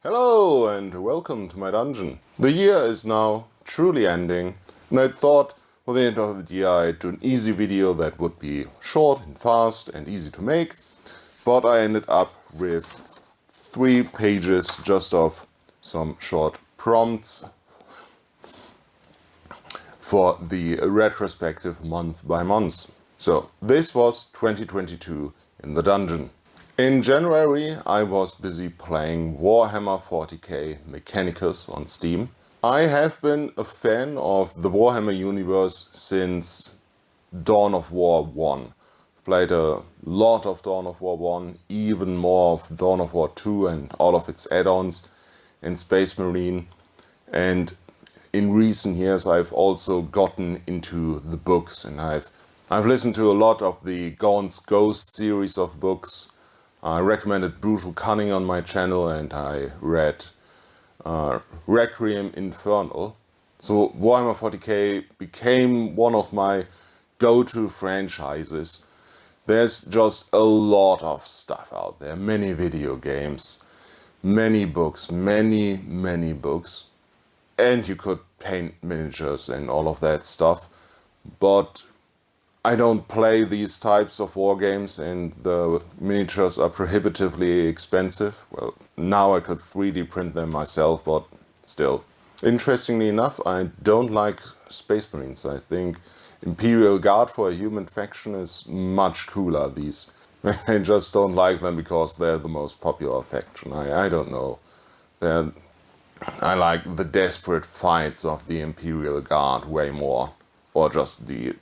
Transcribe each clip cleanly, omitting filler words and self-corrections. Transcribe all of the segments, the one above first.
Hello and welcome to my dungeon. The year is now truly ending, and I thought for the end of the year I'd do an easy video that would be short and fast and easy to make, but I ended up with 3 pages just of some short prompts for the retrospective month by month. So this was 2022 in the dungeon. In January I was busy playing Warhammer 40k Mechanicus on Steam. I have been a fan of the Warhammer universe since Dawn of War 1. I've played a lot of Dawn of War 1, even more of Dawn of War 2 and all of its add-ons in Space Marine. And in recent years I've also gotten into the books, and I've listened to a lot of the Gaunt's Ghost series of books. I recommended Brutal Cunning on my channel, and I read Requiem Infernal. So Warhammer 40k became one of my go-to franchises. There's just a lot of stuff out there, many video games, many books, many books. And you could paint miniatures and all of that stuff. But I don't play these types of war games, and the miniatures are prohibitively expensive. Well, now I could 3D print them myself, but still. Interestingly enough, I don't like Space Marines. I think Imperial Guard for a human faction is much cooler. I just don't like them because they're the most popular faction. I don't know. I like the desperate fights of the Imperial Guard way more, or just the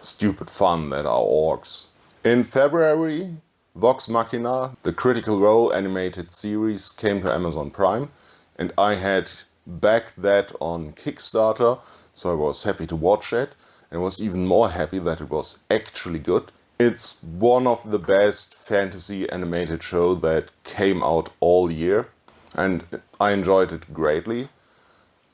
stupid fun that are orcs. In February, Vox Machina, the Critical Role animated series, came to Amazon Prime, and I had backed that on Kickstarter, so I was happy to watch it, and was even more happy that it was actually good. It's one of the best fantasy animated show that came out all year, and I enjoyed it greatly.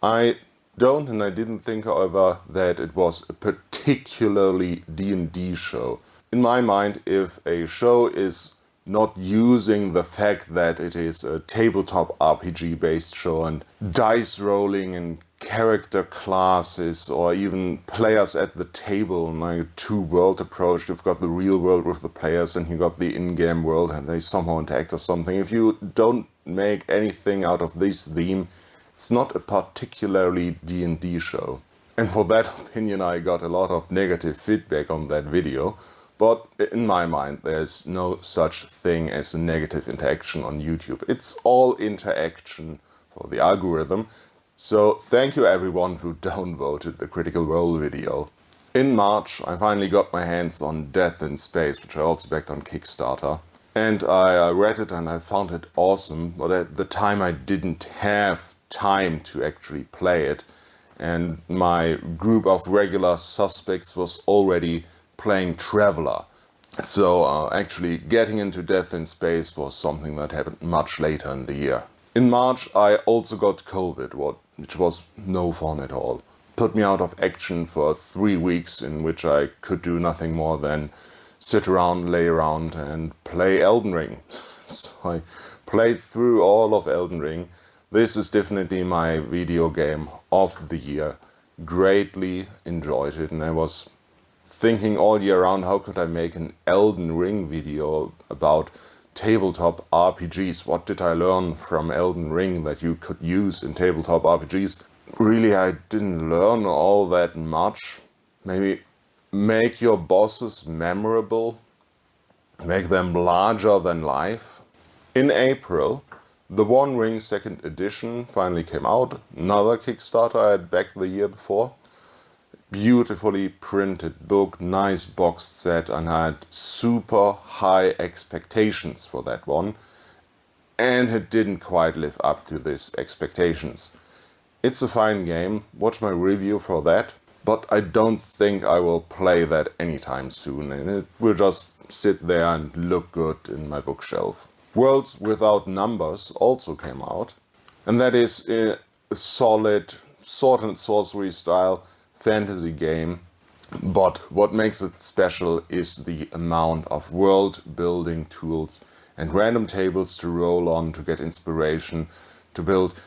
I didn't think, however, that it was a particularly D&D show. In my mind, if a show is not using the fact that it is a tabletop RPG based show and dice rolling and character classes or even players at the table, like a two-world approach, you've got the real world with the players and you got the in-game world and they somehow interact or something. If you don't make anything out of this theme, it's not a particularly D&D show. And for that opinion I got a lot of negative feedback on that video, but in my mind there's no such thing as a negative interaction on YouTube. It's all interaction for the algorithm. So thank you everyone who downvoted the Critical Role video. In March I finally got my hands on Death in Space, which I also backed on Kickstarter. And I read it and I found it awesome, but at the time I didn't have time to actually play it, and my group of regular suspects was already playing Traveller. So actually getting into Death in Space was something that happened much later in the year. In March I also got COVID, which was no fun at all. Put me out of action for 3 weeks, in which I could do nothing more than sit around, lay around and play Elden Ring. So I played through all of Elden Ring. This is definitely my video game of the year. Greatly enjoyed it, and I was thinking all year round, how could I make an Elden Ring video about tabletop RPGs? What did I learn from Elden Ring that you could use in tabletop RPGs? Really, I didn't learn all that much. Maybe make your bosses memorable, make them larger than life. In April, The One Ring 2nd edition finally came out. Another Kickstarter I had backed the year before. Beautifully printed book, nice boxed set, and I had super high expectations for that one. And it didn't quite live up to these expectations. It's a fine game, watch my review for that, but I don't think I will play that anytime soon, and it will just sit there and look good in my bookshelf. Worlds Without Numbers also came out, and that is a solid sword and sorcery style fantasy game, but what makes it special is the amount of world building tools and random tables to roll on to get inspiration to build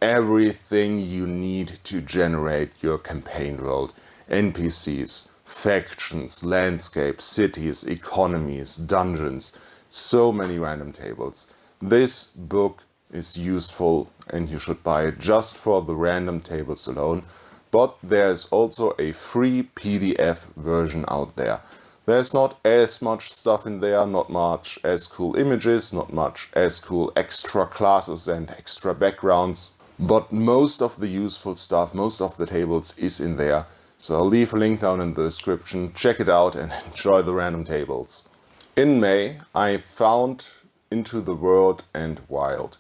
everything you need to generate your campaign world. NPCs, factions, landscapes, cities, economies, dungeons, so many random tables. This book is useful and you should buy it just for the random tables alone, but there's also a free PDF version out there. There's not as much stuff in there, not much as cool images, not much as cool extra classes and extra backgrounds, but most of the useful stuff, most of the tables is in there. So I'll leave a link down in the description, check it out and enjoy the random tables. In May, I found Into the World and Wild.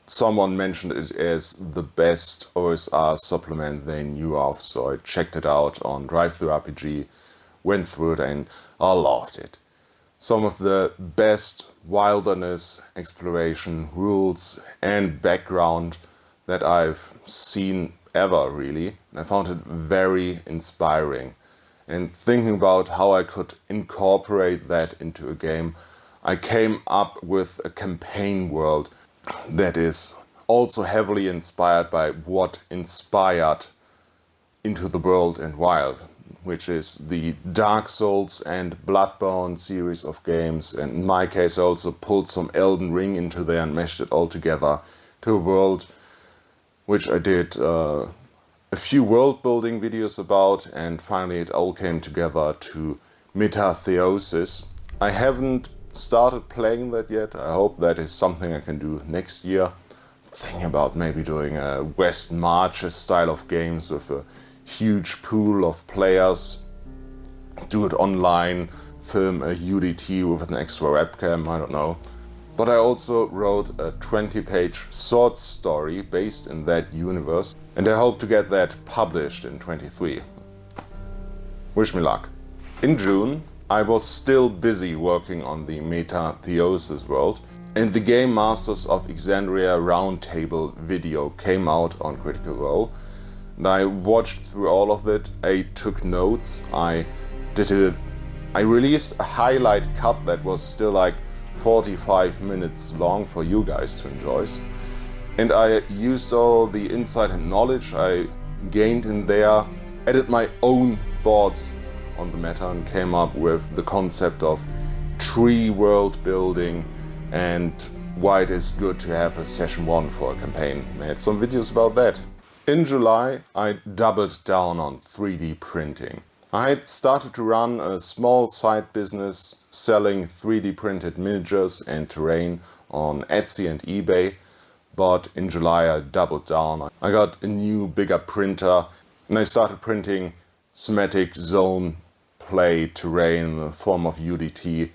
Someone mentioned it as the best OSR supplement they knew of, so I checked it out on drivethroughrpg, went through it and I loved it. Some of the best wilderness exploration rules and background that I've seen ever, really. I found it very inspiring. And thinking about how I could incorporate that into a game, I came up with a campaign world that is also heavily inspired by what inspired Into the World and Wild, which is the Dark Souls and Bloodborne series of games. And in my case, I also pulled some Elden Ring into there and meshed it all together to a world which I did a few world building videos about, and finally it all came together to Metatheosis. I haven't started playing that yet. I hope that is something I can do next year. Thinking about maybe doing a West Marches style of games with a huge pool of players, do it online, film a UDT with an extra webcam, I don't know. But I also wrote a 20-page short story based in that universe, and I hope to get that published in 23. Wish me luck. In June, I was still busy working on the Metatheosis world, and the Game Masters of Exandria Roundtable video came out on Critical Role. And I watched through all of it, I took notes, I released a highlight cut that was still like 45 minutes long for you guys to enjoy. And I used all the insight and knowledge I gained in there, added my own thoughts on the meta and came up with the concept of tree world building and why it is good to have a session 1 for a campaign. Made some videos about that. In July, I doubled down on 3D printing. I had started to run a small side business selling 3D printed miniatures and terrain on Etsy and eBay, but in July I doubled down. I got a new, bigger printer and I started printing schematic zone play terrain in the form of UDT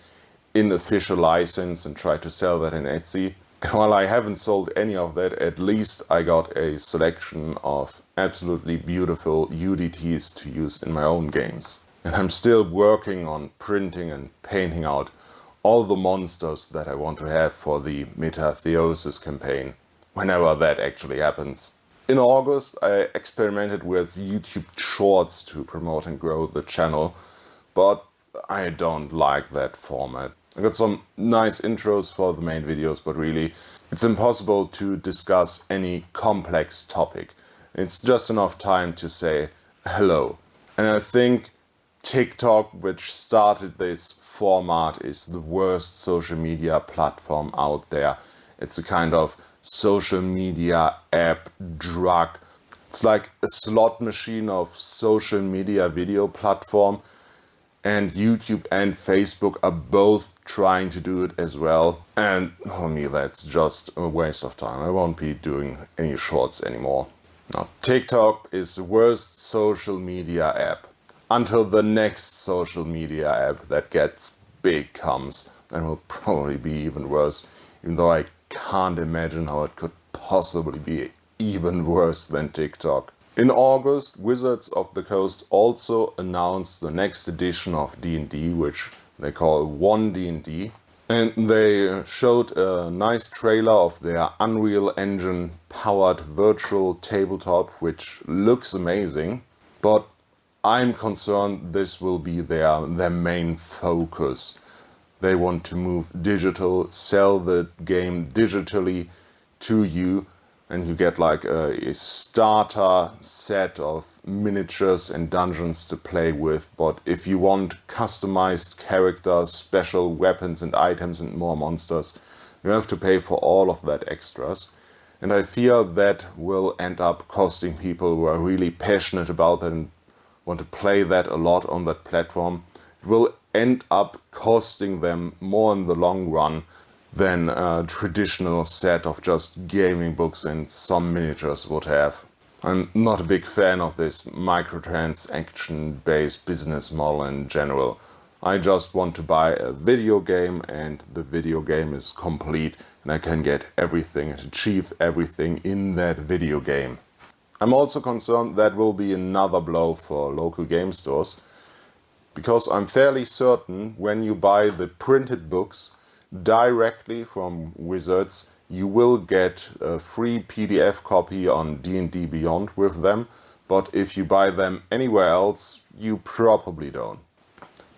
in official license and tried to sell that in Etsy. And while I haven't sold any of that, at least I got a selection of absolutely beautiful UDTs to use in my own games. And I'm still working on printing and painting out all the monsters that I want to have for the Metatheosis campaign, whenever that actually happens. In August, I experimented with YouTube Shorts to promote and grow the channel, but I don't like that format. I got some nice intros for the main videos, but really it's impossible to discuss any complex topic. It's just enough time to say hello. And I think TikTok, which started this format, is the worst social media platform out there. It's a kind of social media app drug. It's like a slot machine of social media video platform. And YouTube and Facebook are both trying to do it as well. And for me, that's just a waste of time. I won't be doing any shorts anymore. Now, TikTok is the worst social media app. Until the next social media app that gets big comes, then will probably be even worse. Even though I can't imagine how it could possibly be even worse than TikTok. In August, Wizards of the Coast also announced the next edition of D&D, which they call 1D&D. And they showed a nice trailer of their Unreal Engine powered virtual tabletop, which looks amazing. But I'm concerned this will be their main focus. They want to move digital, sell the game digitally, to you, and you get like a starter set of miniatures and dungeons to play with. But if you want customized characters, special weapons and items and more monsters, you have to pay for all of that extras. And I fear that will end up costing people who are really passionate about it and want to play that a lot on that platform. It will end up costing them more in the long run than a traditional set of just gaming books and some miniatures would have. I'm not a big fan of this microtransaction-based business model in general. I just want to buy a video game and the video game is complete and I can get everything and achieve everything in that video game. I'm also concerned that will be another blow for local game stores, because I'm fairly certain when you buy the printed books directly from Wizards, you will get a free PDF copy on D&D Beyond with them, but if you buy them anywhere else, you probably don't.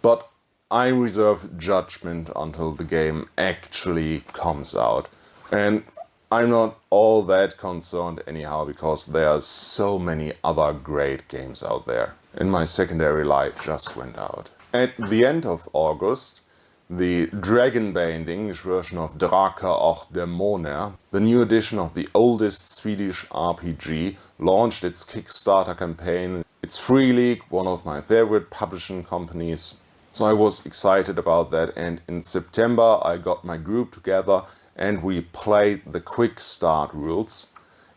But I reserve judgment until the game actually comes out. And I'm not all that concerned anyhow, because there are so many other great games out there. And my secondary light just went out. At the end of August, the Dragonbane, the English version of Drakar och Demoner, the new edition of the oldest Swedish RPG, launched its Kickstarter campaign. It's Free League, one of my favorite publishing companies. So I was excited about that, and in September I got my group together and we played the quick start rules,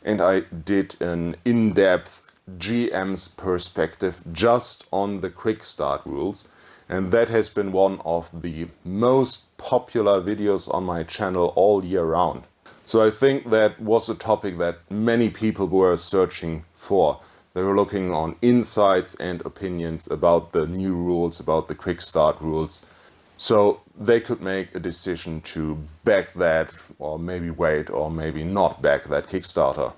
and I did an in-depth GM's perspective just on the quick start rules, and that has been one of the most popular videos on my channel all year round. So I think that was a topic that many people were searching for. They were looking on insights and opinions about the new rules, about the quick start rules, so they could make a decision to back that, or maybe wait, or maybe not back that Kickstarter.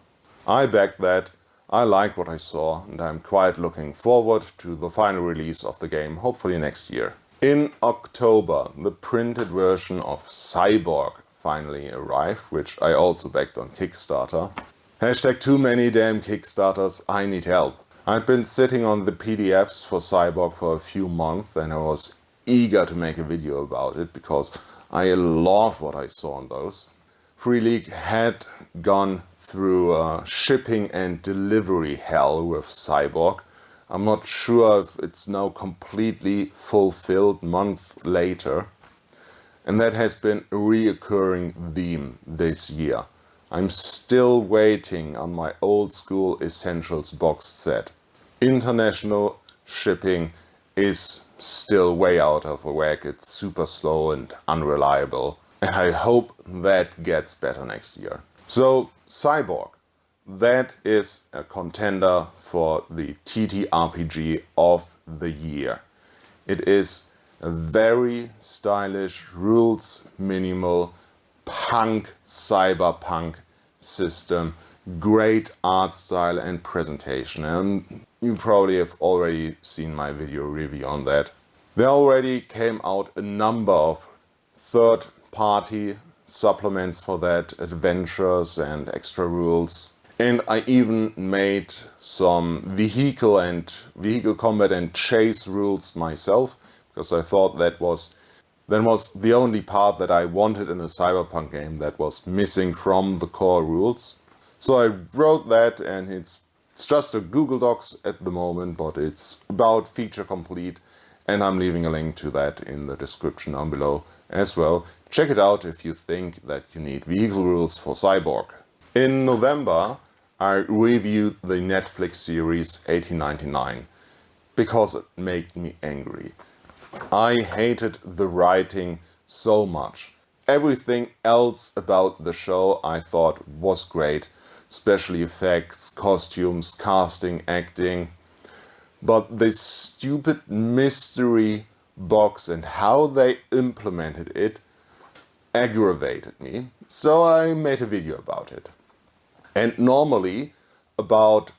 I backed that, I liked what I saw, and I'm quite looking forward to the final release of the game, hopefully next year. In October, the printed version of Cyborg finally arrived, which I also backed on Kickstarter. Hashtag too many damn Kickstarters, I need help. I've been sitting on the PDFs for Cyborg for a few months, and I was eager to make a video about it because I love what I saw on those. Free League had gone through shipping and delivery hell with Cyborg. I'm not sure if it's now completely fulfilled months later. And that has been a reoccurring theme this year. I'm still waiting on my old school Essentials box set. International shipping is still way out of whack. It's super slow and unreliable. And I hope that gets better next year. So, Cyborg. That is a contender for the TTRPG of the year. It is a very stylish, rules minimal, punk, cyberpunk system, great art style and presentation, and you probably have already seen my video review on that. There already came out a number of third-party supplements for that, adventures and extra rules, and I even made some vehicle combat and chase rules myself, because I thought that was the only part that I wanted in a cyberpunk game that was missing from the core rules. So I wrote that, and it's just a Google Docs at the moment, but it's about feature complete, and I'm leaving a link to that in the description down below as well. Check it out if you think that you need vehicle rules for Cyborg. In November, I reviewed the Netflix series 1899 because it made me angry. I hated the writing so much. Everything else about the show I thought was great. Special effects, costumes, casting, acting. But this stupid mystery box and how they implemented it aggravated me. So I made a video about it. And normally about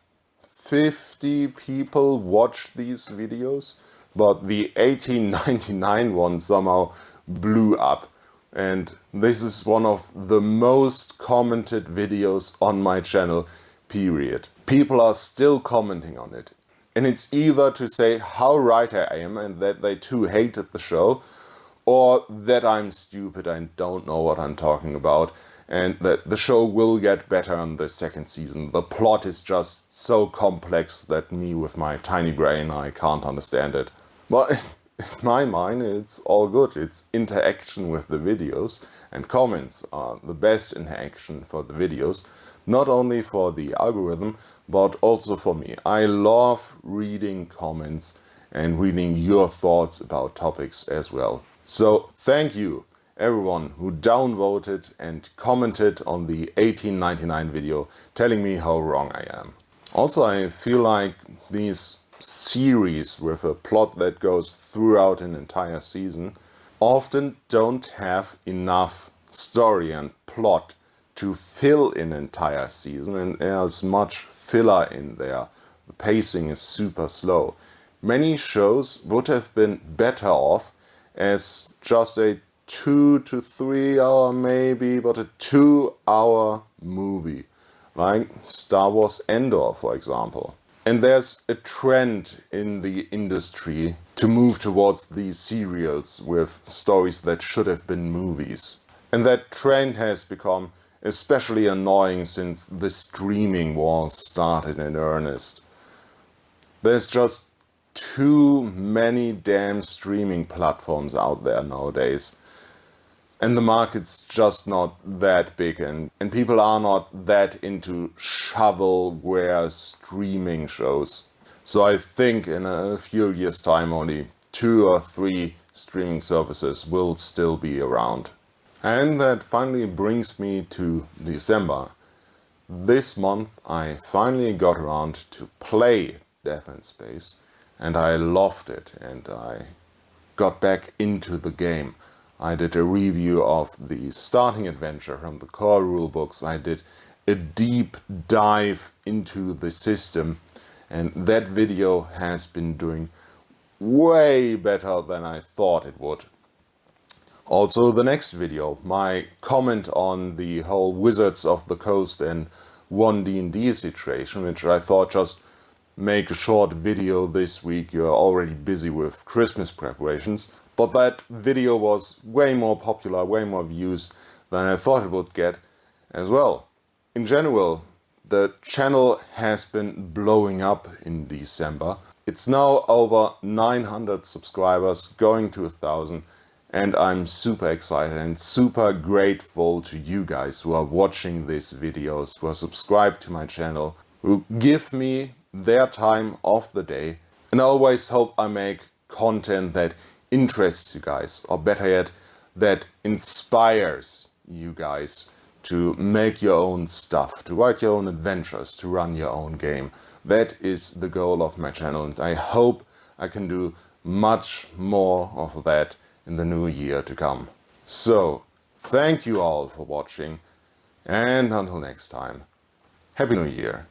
50 people watch these videos, but the 1899 one somehow blew up and this is one of the most commented videos on my channel, period. People are still commenting on it. And it's either to say how right I am and that they too hated the show, or that I'm stupid and don't know what I'm talking about, and that the show will get better in the second season. The plot is just so complex that me with my tiny brain, I can't understand it. But in my mind, it's all good. It's interaction with the videos, and comments are the best interaction for the videos, not only for the algorithm, but also for me. I love reading comments and reading your thoughts about topics as well. So thank you everyone who downvoted and commented on the 1899 video telling me how wrong I am. Also, I feel like these series with a plot that goes throughout an entire season often don't have enough story and plot to fill an entire season, and there's much filler in there. The pacing is super slow. Many shows would have been better off as just a 2 to 3 hour maybe, but a 2-hour movie, like Star Wars Endor, for example. And there's a trend in the industry to move towards these serials with stories that should have been movies. And that trend has become especially annoying since the streaming wars started in earnest. There's just too many damn streaming platforms out there nowadays. And the market's just not that big, and people are not that into shovelware streaming shows. So I think in a few years' time only 2 or 3 streaming services will still be around. And that finally brings me to December. This month I finally got around to play Death in Space, and I loved it, and I got back into the game. I did a review of the starting adventure from the core rulebooks. I did a deep dive into the system, and that video has been doing way better than I thought it would. Also, the next video, my comment on the whole Wizards of the Coast and 1D&D situation, which I thought just make a short video this week. You're already busy with Christmas preparations. But that video was way more popular, way more views than I thought it would get as well. In general, the channel has been blowing up in December. It's now over 900 subscribers, going to 1,000. And I'm super excited and super grateful to you guys who are watching these videos, who are subscribed to my channel, who give me their time of the day. And I always hope I make content that interests you guys, or better yet, that inspires you guys to make your own stuff, to write your own adventures, to run your own game. That is the goal of my channel, and I hope I can do much more of that in the new year to come. So, thank you all for watching, and until next time, Happy New Year!